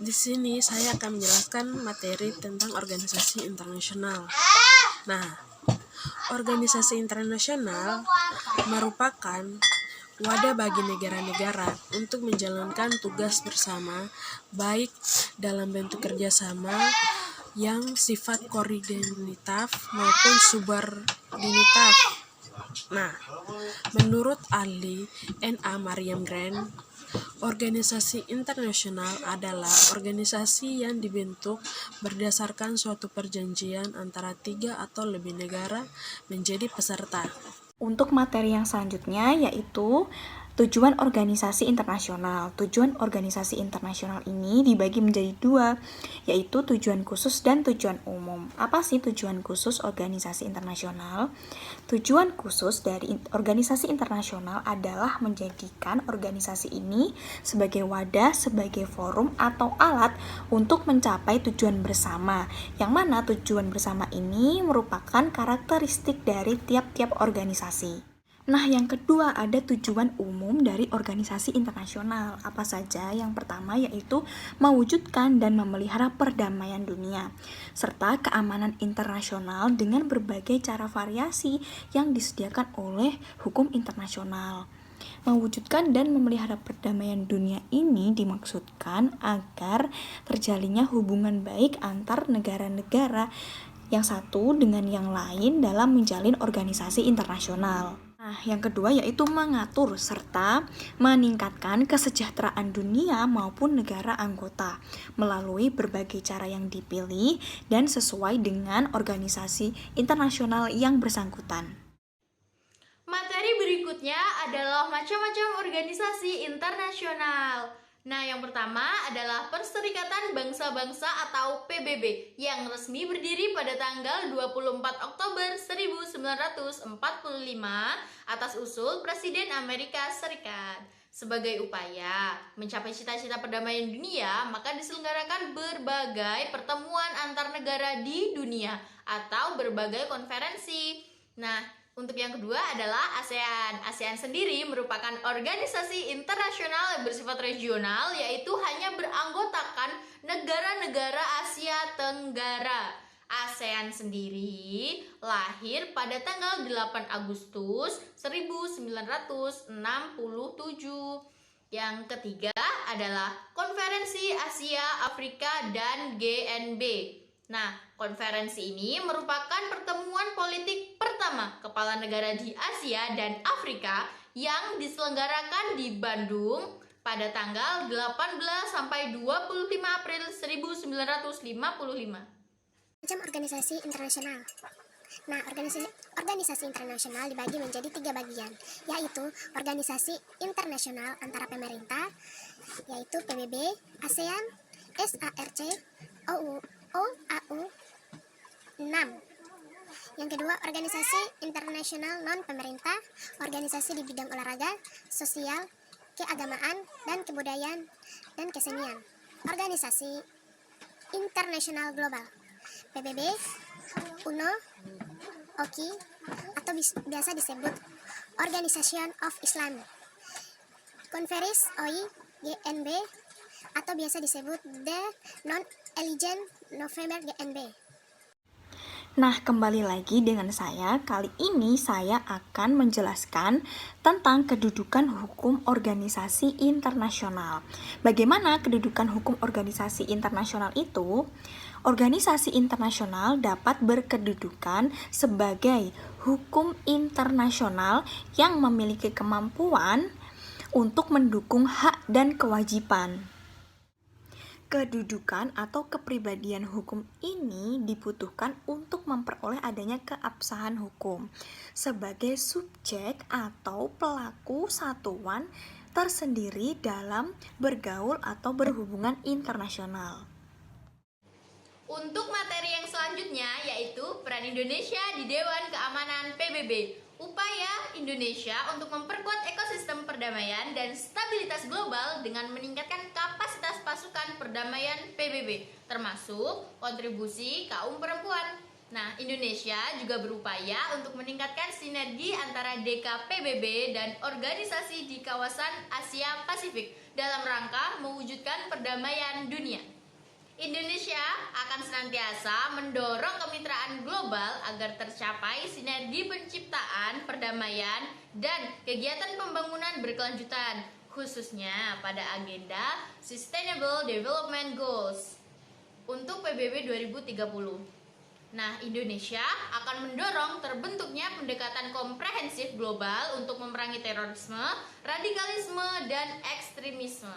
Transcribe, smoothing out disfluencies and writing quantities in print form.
Di sini saya akan menjelaskan materi tentang organisasi internasional. Nah, organisasi internasional merupakan wadah bagi negara-negara untuk menjalankan tugas bersama, baik dalam bentuk kerjasama yang sifat koordinatif maupun subordinatif. Nah, menurut ahli N.A. Mariam Grant, organisasi internasional adalah organisasi yang dibentuk berdasarkan suatu perjanjian antara 3 atau lebih negara menjadi peserta. Untuk materi yang selanjutnya yaitu tujuan organisasi internasional. Tujuan organisasi internasional ini dibagi menjadi 2, yaitu tujuan khusus dan tujuan umum. Apa sih tujuan khusus organisasi internasional? Tujuan khusus dari organisasi internasional adalah menjadikan organisasi ini sebagai wadah, sebagai forum atau alat untuk mencapai tujuan bersama, yang mana tujuan bersama ini merupakan karakteristik dari tiap-tiap organisasi. Nah, yang kedua ada tujuan umum dari organisasi internasional. Apa saja? Yang pertama yaitu mewujudkan dan memelihara perdamaian dunia, serta keamanan internasional dengan berbagai cara variasi yang disediakan oleh hukum internasional. Mewujudkan dan memelihara perdamaian dunia ini dimaksudkan agar terjalinnya hubungan baik antar negara-negara yang satu dengan yang lain dalam menjalin organisasi internasional. Nah, yang kedua yaitu mengatur serta meningkatkan kesejahteraan dunia maupun negara anggota melalui berbagai cara yang dipilih dan sesuai dengan organisasi internasional yang bersangkutan. Materi berikutnya adalah macam-macam organisasi internasional. Nah, yang pertama adalah Perserikatan Bangsa-Bangsa atau PBB yang resmi berdiri pada tanggal 24 Oktober 1945 atas usul Presiden Amerika Serikat. Sebagai upaya mencapai cita-cita perdamaian dunia, maka diselenggarakan berbagai pertemuan antar negara di dunia atau berbagai konferensi. Nah, untuk yang kedua adalah ASEAN. ASEAN sendiri merupakan organisasi internasional yang bersifat regional, yaitu hanya beranggotakan negara-negara Asia Tenggara. ASEAN sendiri lahir pada tanggal 8 Agustus 1967. Yang ketiga adalah Konferensi Asia, Afrika, dan GNB. Nah, konferensi ini merupakan pertemuan politik pertama kepala negara di Asia dan Afrika yang diselenggarakan di Bandung pada tanggal 18 sampai 25 April 1955. Macam organisasi internasional. Nah, organisasi internasional dibagi menjadi 3 bagian, yaitu organisasi internasional antara pemerintah, yaitu PBB, ASEAN, SARC, OAU 6. Yang kedua, organisasi internasional non-pemerintah, organisasi di bidang olahraga, sosial, keagamaan, dan kebudayaan, dan kesenian. Organisasi internasional global, PBB, UNO, OKI, atau biasa disebut Organization of Islam, Conference OI, GNB, atau biasa disebut The Non-Aligned November GNB. Nah, kembali lagi dengan saya. Kali ini saya akan menjelaskan tentang kedudukan hukum organisasi internasional. Bagaimana kedudukan hukum organisasi internasional itu? Organisasi internasional dapat berkedudukan sebagai hukum internasional yang memiliki kemampuan untuk mendukung hak dan kewajiban. Kedudukan atau kepribadian hukum ini dibutuhkan untuk memperoleh adanya keabsahan hukum sebagai subjek atau pelaku satuan tersendiri dalam bergaul atau berhubungan internasional. Untuk materi yang selanjutnya yaitu peran Indonesia di Dewan Keamanan PBB. Upaya Indonesia untuk memperkuat ekosistem perdamaian dan stabilitas global dengan meningkatkan kapasitas pasukan perdamaian PBB, termasuk kontribusi kaum perempuan. Nah, Indonesia juga berupaya untuk meningkatkan sinergi antara DKPBB dan organisasi di kawasan Asia Pasifik dalam rangka mewujudkan perdamaian dunia. Indonesia akan senantiasa mendorong kemitraan global agar tercapai sinergi penciptaan perdamaian dan kegiatan pembangunan berkelanjutan, khususnya pada agenda Sustainable Development Goals untuk PBB 2030. Nah, Indonesia akan mendorong terbentuknya pendekatan komprehensif global untuk memerangi terorisme, radikalisme, dan ekstremisme.